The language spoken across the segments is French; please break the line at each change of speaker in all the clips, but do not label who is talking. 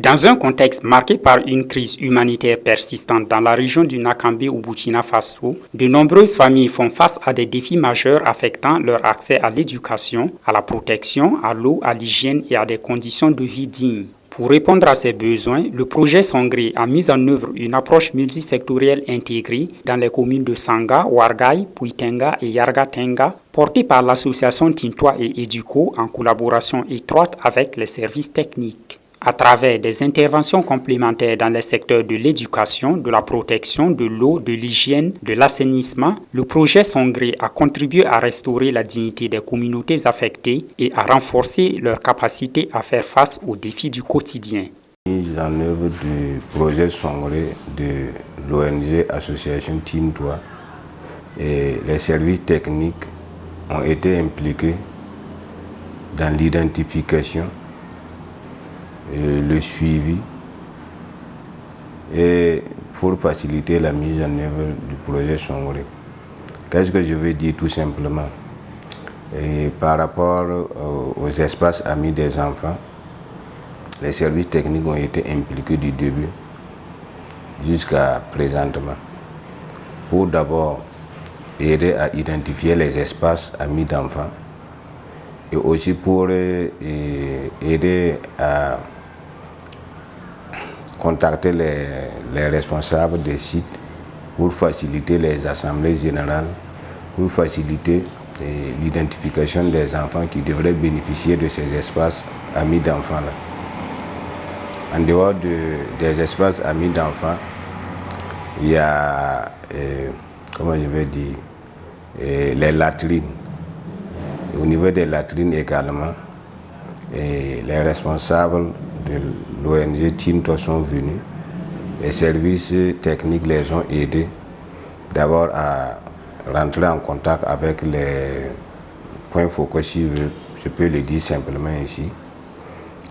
Dans un contexte marqué par une crise humanitaire persistante dans la région du Nakambe au Burkina Faso, de nombreuses familles font face à des défis majeurs affectant leur accès à l'éducation, à la protection, à l'eau, à l'hygiène et à des conditions de vie dignes. Pour répondre à ces besoins, le projet Songré a mis en œuvre une approche multisectorielle intégrée dans les communes de Sanga, Ouarghaï, Puitenga et Yargatenga, portée par l'association Tintois et Educo en collaboration étroite avec les services techniques. À travers des interventions complémentaires dans les secteurs de l'éducation, de la protection, de l'eau, de l'hygiène, de l'assainissement, le projet Songré a contribué à restaurer la dignité des communautés affectées et à renforcer leur capacité à faire face aux défis du quotidien.
Mise en œuvre du projet Songré de l'ONG Association Tintois et les services techniques ont été impliqués dans l'identification, le suivi et pour faciliter la mise en œuvre du projet Songré. Qu'est-ce que je veux dire tout simplement? Et par rapport aux espaces amis des enfants, les services techniques ont été impliqués du début jusqu'à présentement pour d'abord aider à identifier les espaces amis d'enfants et aussi pour aider à contacter les responsables des sites pour faciliter les assemblées générales, pour faciliter l'identification des enfants qui devraient bénéficier de ces espaces amis d'enfants là. En dehors des espaces amis d'enfants, il y a, comment je vais dire, les latrines. Au niveau des latrines également, les responsables de l'ONG Tintois sont venus. Les services techniques les ont aidés d'abord à rentrer en contact avec les points focaux, si je peux le dire simplement ici.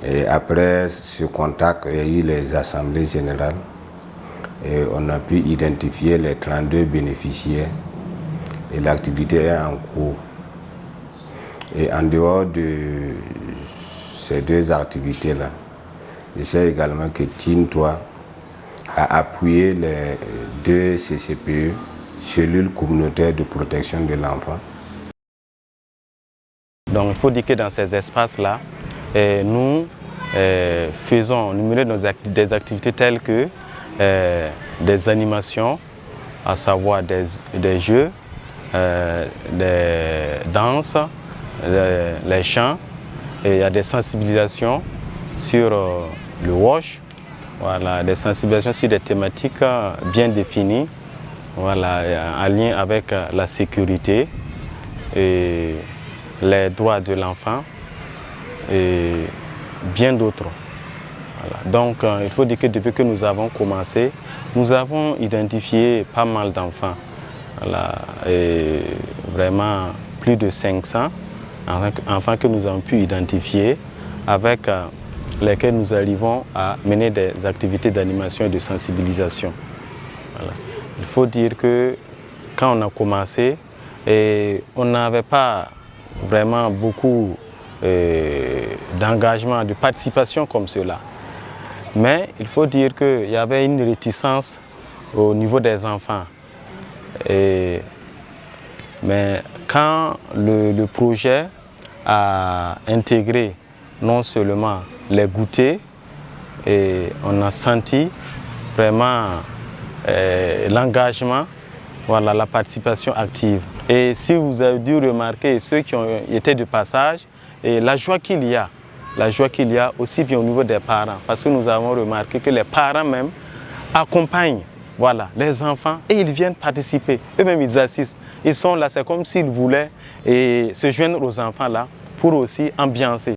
Et après ce contact, il y a eu les assemblées générales et on a pu identifier les 32 bénéficiaires et l'activité est en cours. Et en dehors de ces deux activités-là, je sais également que Tintois a appuyé les 2 CCPE, cellules communautaires de protection de l'enfant.
Donc il faut dire que dans ces espaces-là, nous menons des activités telles que des animations, à savoir des jeux, des danses, les chants, et il y a des sensibilisations sur le WASH, voilà, des sensibilisations sur des thématiques bien définies, voilà, en lien avec la sécurité et les droits de l'enfant et bien d'autres. Voilà. Donc il faut dire que depuis que nous avons commencé, nous avons identifié pas mal d'enfants, voilà, et vraiment plus de 500 enfants que nous avons pu identifier avec lesquels nous arrivons à mener des activités d'animation et de sensibilisation. Voilà. Il faut dire que quand on a commencé, on n'avait pas vraiment beaucoup d'engagement, de participation comme cela. Mais il faut dire qu'il y avait une réticence au niveau des enfants. Mais quand le projet a intégré non seulement les goûters, on a senti vraiment l'engagement, voilà, la participation active. Et si vous avez dû remarquer, ceux qui ont été de passage, et la joie qu'il y a aussi bien au niveau des parents, parce que nous avons remarqué que les parents même accompagnent, voilà, les enfants et ils viennent participer. Eux-mêmes, ils assistent. Ils sont là, c'est comme s'ils voulaient se joindre aux enfants là pour aussi ambiancer.